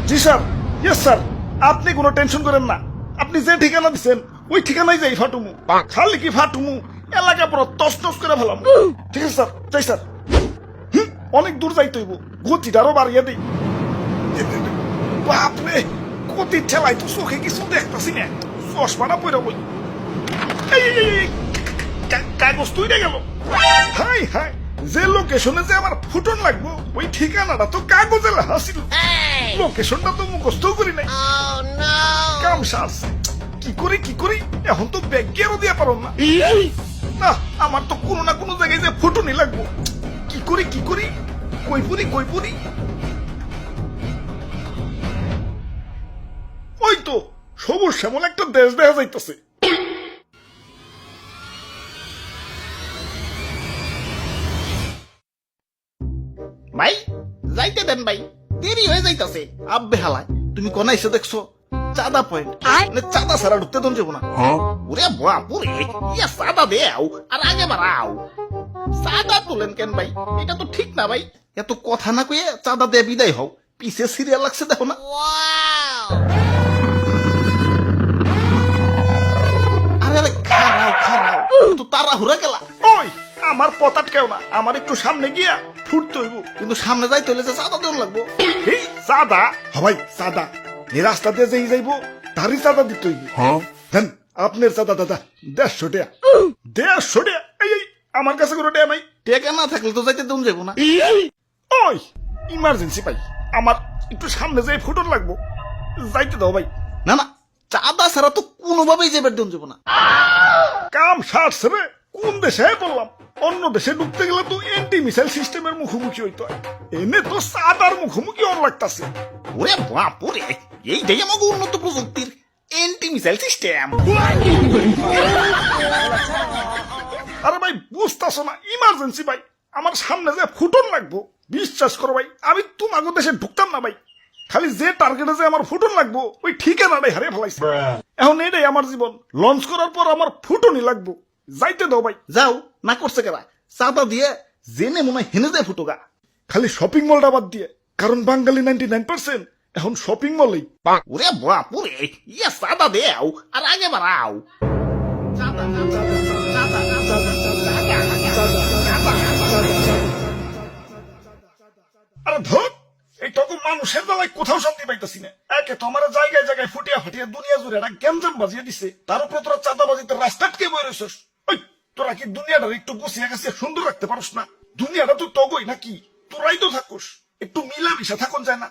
জি sir, yes sir, আপনি কোনো tension করেন না। আপনি যে ঠিকানা দিচ্ছেন ওই ঠিকানায় যাই ফাটুমু। খালি কি ফাটুমু, এলাকা পুরো তস তস করে ফেলাম। ঠিক আছে স্যার, যাই স্যার। অনেক দূর যাইতে হইব, গতিটারও বাড়িয়ে দিই। বাপরে, গতি ঠেলাই তো চোখে কিছু দেখতেছি না, চশমাটা পরে বই। কাগজ তুইরে গেল। হাই হাই, যে লোকেশনে যে আমার ফুটন লাগবো ওই ঠিকানাটা তো কাগজে লেখা ছিল। লোকেশনটা তো মুখস্থ করি নাই। কাম সারছে, কি করি এখন তো ব্যাগ গিয়েও দিয়ে পারো না। না, আমার তো কোনো না কোনো জায়গায় যে ফুটনই লাগবো। কি করি কই পুরি। ওই তো সবুজ শ্যামল একটা দেশ দেখা যাইতেছে। ভাই যাইতে দেন ভাই, দেরি হয়ে যাইতাছে। আব্বে হালায়, তুমি কোন এসে দেখছো? চাঁদা পয়েন্ট, চাঁদা ছাড়া ঢুকতে দন যাবো না। ওরে বাপুরে, ইয়া চাঁদা দেও আর আগে বাড়াও। চাঁদা তুলেন কেন ভাই? এটা তো ঠিক না ভাই। এত কথা না কয়ে চাঁদা দিয়ে বিদায় হও, পিছে সিরিয়াল লাগছে দেখো না। আরে আরে, খারাও তো তাড়াহুড়া গেলা। ওই আমার পথ আটকেও না, আমার একটু সামনে গিয়া ফুটতে হইব। কিন্তু সামনে যাইতে হলে যে চাঁদা দেওয়া লাগবো। এই চাঁদা হবাই চাঁদা, এই রাস্তা দিয়ে যেই যাইবো তারই চাঁদা দিতে হইব। দেন আপনার চাঁদা দাদা 150 টাকা। 150 টাকা? এই আমার কাছে কোনো টাকা নাই। টেকা না থাকলে তো যাইতে দেন যাবো না। ওই ইমার্জেন্সি ভাই, আমার একটু সামনে যাই ফুটন লাগবো, যাইতে দাও ভাই। না না, চাঁদা ছাড়া তো কোনোভাবেই যাবার দেন যাবো না। কাম সারছে রে, কোন দেশে বললাম? অন্য দেশে ঢুকতে গেলে তো এন্টি মিসাইল সিস্টেমের মুখোমুখি হইতে হয়, এনে তো চাঁদার মুখোমুখি অন লাগতাছে। ওরে বাপুরে, এইটাই আমাকে উন্নত প্রযুক্তির এন্টি মিসাইল সিস্টেম। আরে ভাই বুঝতেছো না, ইমার্জেন্সি ভাই, আমার সামনে যে ফুটন লাগবো। বিশ্বাস করো ভাই, আমি তোমাকে দেশে ঢুকতাম না ভাই। খালি যে টার্গেটে যে আমার ফুটন লাগবো ওই ঠিকানাটাই হারিয়ে ফেলাইছে। এখন এটাই আমার জীবন, লঞ্চ করার পর আমার ফুটনই লাগবো, যাইতে দাও ভাই। যাও, না করছে কেবা চাঁদা দিয়ে জেনে মনে হয় হেনে যায় ফুটোগা। খালি শপিং মলটা বাদ দিয়ে, কারণ বাঙালি 99% এখন শপিং মলেই। ওরে বাপুরে, ইয়া চাঁদা দেও আর আগে বাড়াও। আরে ধর, এই তখন মানুষের বেলায় কোথাও শান্তি পাইতেছি না। একে তো আমার জায়গায় জায়গায় ফুটিয়া ফাটিয়া দুনিয়া জুড়ে একটা গ্যাঞ্জাম বাজিয়ে দিছে, তার উপরে তোরা চাঁদাবাজিতে রাস্তা কে বই রয়েছিস। ওই তোরা কি দুনিয়াটা একটু গুছিয়ে গাছিয়ে সুন্দর রাখতে পারস না? দুনিয়াটা তো তগই নাকি, তোরাই তো থাকুস, একটু মিলামিশা থাকুন যায় না?